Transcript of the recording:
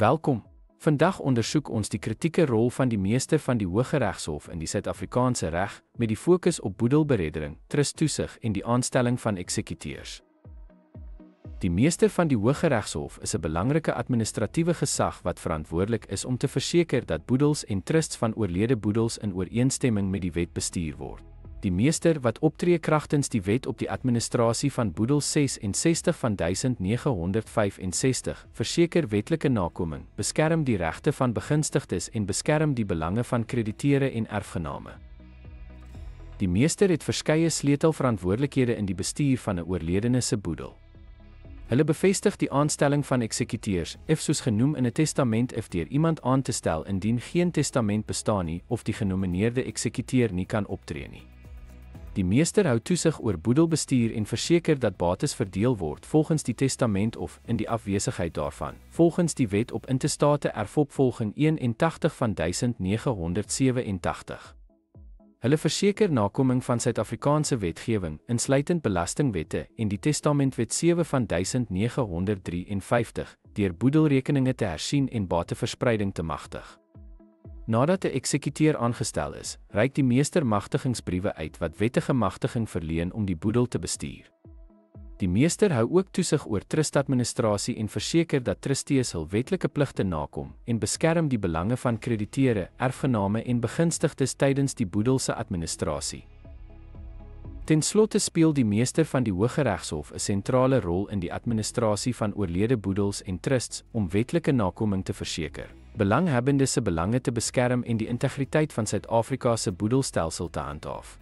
Welkom. Vandag ondersoek ons die kritieke rol van die meester van die Hooggeregshof in die Suid-Afrikaanse reg, met die fokus op boedelbereddering, trusttoesig en die aanstelling van eksekuteurs. Die meester van die Hooggeregshof is 'n belangrike administratiewe gesag wat verantwoordelik is om te verseker dat boedels en trusts van oorlede boedels in ooreenstemming met die wet bestuur word. Die meester wat optree kragtens die wet op die administrasie van boedels 66 van 1965 verseker wetlike nakoming, beskerm die regte van begunstigdes en beskerm die belange van krediteure en erfgename. Die meester het verskeie sleutelverantwoordelikhede in die bestuur van 'n oorledene se boedel. Hulle bevestig die aanstelling van eksekuteurs, soos genoem in 'n testament deur iemand aan te stel indien geen testament bestaan nie of die genomineerde eksekuteur nie kan optree nie. Die meester hou toesig oor boedelbestuur en verseker dat bates verdeel word volgens die testament of, in die afwesigheid daarvan, volgens die wet op intestate erfopvolging 81 van 1987. Hulle verseker nakoming van Suid-Afrikaanse wetgewing, insluitend belastingwette en die Testamentwet 7 van 1953, deur boedelrekeninge te hersien en bateverspreiding te magtig. Nadat 'n eksekuteur aangestel is, reik die meester magtigingsbriewe uit wat wettige magtiging verleen om die boedel te bestuur. Die meester hou ook toesig oor trustadministrasie en verseker dat trustees hul wetlike pligte nakom en beskerm die belange van krediteure, erfgename en begunstigdes tydens die boedel se administrasie. Ten slotte speel die meester van die Hooggeregshof 'n sentrale rol in die administrasie van oorlede boedels en trusts om wetlike nakoming te verseker, belanghebbendes se belange te beskerm en die integriteit van Suid-Afrika se boedelstelsel te handhaaf.